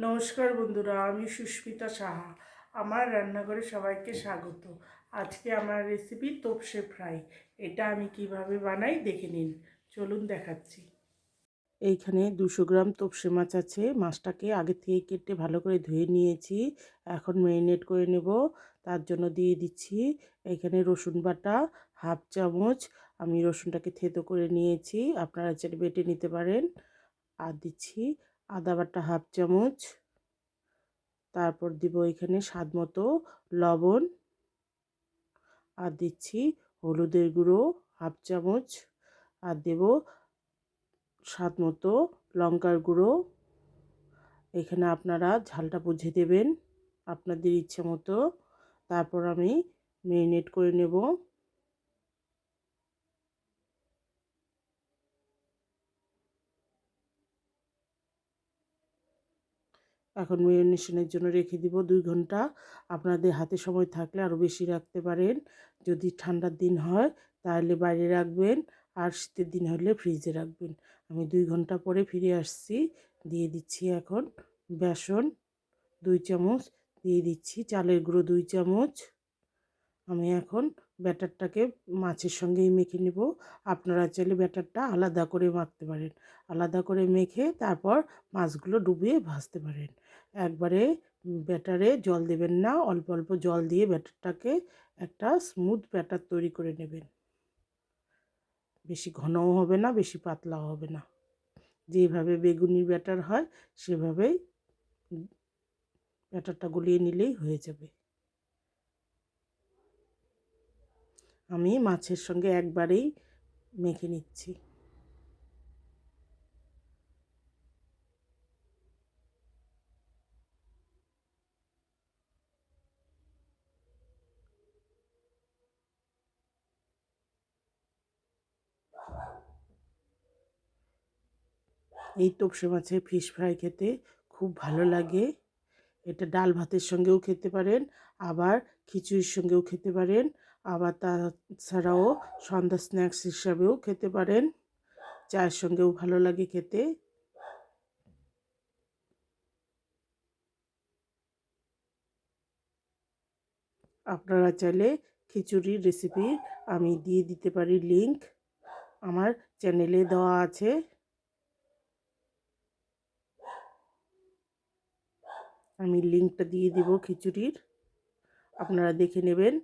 নমস্কার বন্ধুরা, আমি সুস্মিতা সাহা। আমার রান্নাঘরে সবাইকে স্বাগত। আজকে আমার রেসিপি তোপসে ফ্রাই। এটা আমি কিভাবে বানাই দেখে নিন। চলুন দেখাচ্ছি। এইখানে 200 গ্রাম তোপসে মাছ আছে। মাছটাকে আগে থেকে কেটে ভালো করে ধুয়ে নিয়েছি। এখন ম্যারিনেট করে নেব। তার জন্য দিয়ে দিচ্ছি এখানে রসুন বাটা হাফ চামচ। আমি রসুনটাকে থেতো করে নিয়েছি, আপনারা চাইলে বেটে নিতে পারেন। আর দিচ্ছি আদা বাটা হাফ চামচ। তারপর দিব এখানে স্বাদ মতো লবণ। আর দিচ্ছি হলুদের গুঁড়ো হাফ চামচ। আর দেব স্বাদ মতো লঙ্কার গুঁড়ো। এখানে আপনারা ঝালটা বুঝে দেবেন আপনাদের ইচ্ছে মতো। তারপর আমি ম্যারিনেট করে নেব। এখন ম্যারিনেশনের জন্য রেখে দিব 2 ঘন্টা। আপনাদের হাতে সময় থাকলে আরও বেশি রাখতে পারেন। যদি ঠান্ডার দিন হয় তাহলে বাইরে রাখবেন, আর শীতের দিন হলে ফ্রিজে রাখবেন। আমি 2 ঘন্টা পরে ফিরে আসছি। দিয়ে দিচ্ছি এখন বেসন 2 চামচ, দিয়ে দিচ্ছি চালের গুঁড়ো 2 চামচ। আমি এখন ব্যাটারটাকে মাছের সঙ্গেই মেখে নেব। আপনারা চাইলে ব্যাটারটা আলাদা করে মাখতে পারেন। আলাদা করে মেখে তারপর মাছগুলো ডুবিয়ে ভাজতে পারেন। একবারে ব্যাটারে জল দেবেন না, অল্প অল্প জল দিয়ে ব্যাটারটাকে একটা স্মুথ ব্যাটার তৈরি করে নেবেন। বেশি ঘনও হবে না, বেশি পাতলাও হবে না। যেভাবে বেগুনির ব্যাটার হয় সেভাবেই ব্যাটারটা গুলিয়ে নিলেই হয়ে যাবে। আমি মাছের সঙ্গে একবারেই মেখে নিচ্ছি। এই তোপসে মাছের ফিশ ফ্রাই খেতে খুব ভালো লাগে। এটা ডাল ভাতের সঙ্গেও খেতে পারেন, আবার খিচুড়ির সঙ্গেও খেতে পারেন, আবার তাছাড়াও সন্ধ্যা স্ন্যাক্স হিসাবেও খেতে পারেন। চায়ের সঙ্গেও ভালো লাগে খেতে। আপনারা চাইলে খিচুড়ির রেসিপি আমি দিয়ে দিতে পারি লিংক, আমার চ্যানেলে দেওয়া আছে। আমি লিংকটা দিয়ে দিব খিচুড়ির, আপনারা দেখে নেবেন।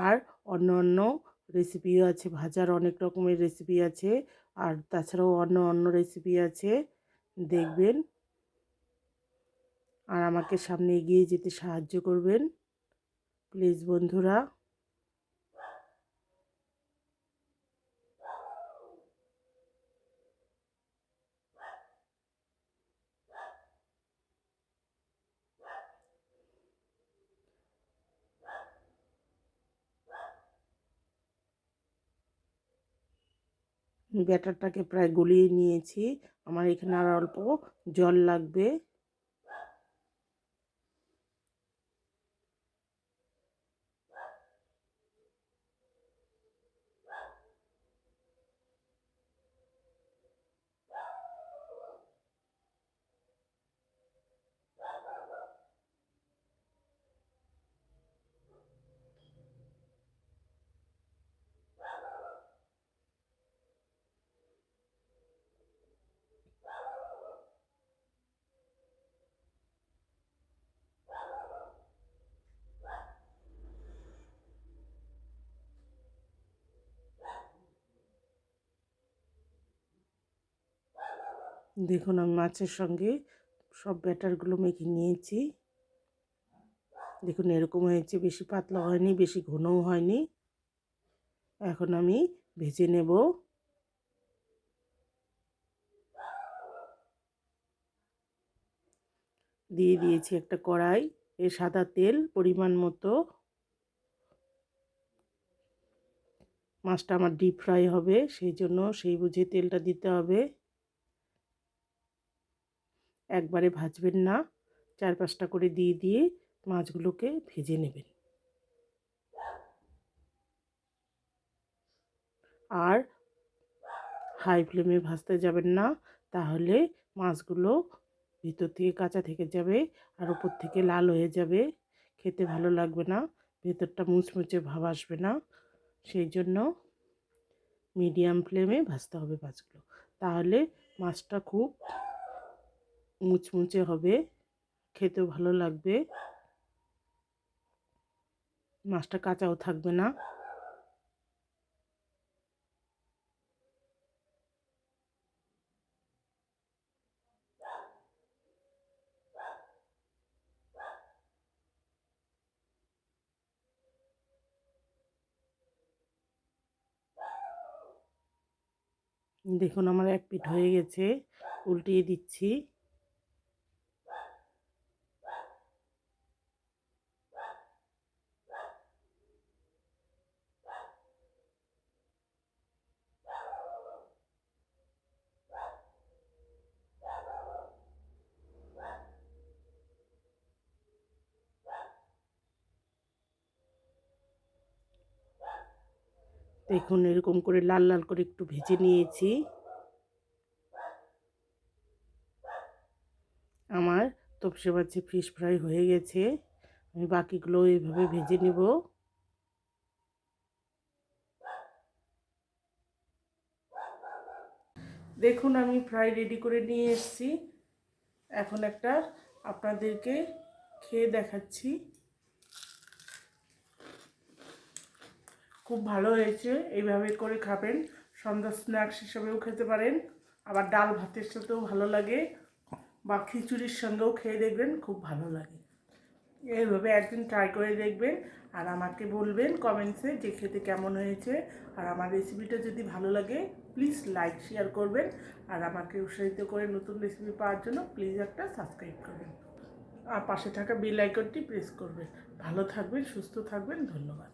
আর অন্য অন্য রেসিপিও আছে, ভাজার অনেক রকমের রেসিপি আছে, আর তাছাড়াও অন্য অন্য রেসিপি আছে, দেখবেন। আর আমাকে সামনে এগিয়ে যেতে সাহায্য করবেন প্লিজ বন্ধুরা। ব্যাটারটাকে প্রায় গলিয়ে নিয়েছি। আমার এখানে আর অল্প জল লাগবে। দেখুন আমি মাছের সঙ্গে সব ব্যাটারগুলো মেখে নিয়েছি। দেখুন এরকম হয়েছে, বেশি পাতলা হয়নি, বেশি ঘনও হয়নি। এখন আমি ভেজে নেব। দিয়ে দিয়েছি একটা কড়াই, এ সাদা তেল পরিমাণ মতো। মাছটা আমার ডিপ ফ্রাই হবে, সেই জন্য সেই বুঝে তেলটা দিতে হবে। একবারে ভাজবেন না, 4-5টা করে দিয়ে দিয়ে মাছগুলোকে ভেজে নেবেন। আর হাই ফ্লেমে ভাজতে যাবেন না, তাহলে মাছগুলো ভিতর থেকে কাঁচা থেকে যাবে আর উপর থেকে লাল হয়ে যাবে, খেতে ভালো লাগবে না, ভেতরটা মুচমুচে ভাব আসবে না। সেই জন্য মিডিয়াম ফ্লেমে ভাজতে হবে মাছগুলো, তাহলে মাছটা খুব মুচমুচে হবে, খেতেও ভালো লাগবে, মাছটা কাঁচাও থাকবে না। দেখুন আমার এক পিঠ হয়ে গেছে, উল্টিয়ে দিচ্ছি। দেখুন এরকম করে লাল লাল করে একটু ভেজে নিয়েছি। আমার তপসে মাছের ফিশ ফ্রাই হয়ে গেছে, আমি বাকিগুলো এইভাবে ভেজে নেব। দেখুন আমি ফ্রাই রেডি করে নিয়ে এসেছি, এখন একটা আপনাদেরকে খেয়ে দেখাচ্ছি। খুব ভালো হয়েছে, এইভাবে করে খাবেন, সন্ধ্যার স্ন্যাক্স হিসেবেও খেতে পারেন, আবার ডাল ভাতের সাথেও ভালো লাগে, বা খিচুড়ির সঙ্গেও খেয়ে দেখবেন, খুব ভালো লাগে। এইভাবে একদিন ট্রাই করে দেখবেন আর আমাকে বলবেন কমেন্টসে যে খেতে কেমন হয়েছে। আর আমার রেসিপিটা যদি ভালো লাগে প্লিজ লাইক শেয়ার করবেন, আর আমাকে উৎসাহিত করে নতুন রেসিপি পাওয়ার জন্য প্লিজ একটা সাবস্ক্রাইব করবেন, আর পাশে থাকা বেল আইকনটি প্রেস করবেন। ভালো থাকবেন, সুস্থ থাকবেন, ধন্যবাদ।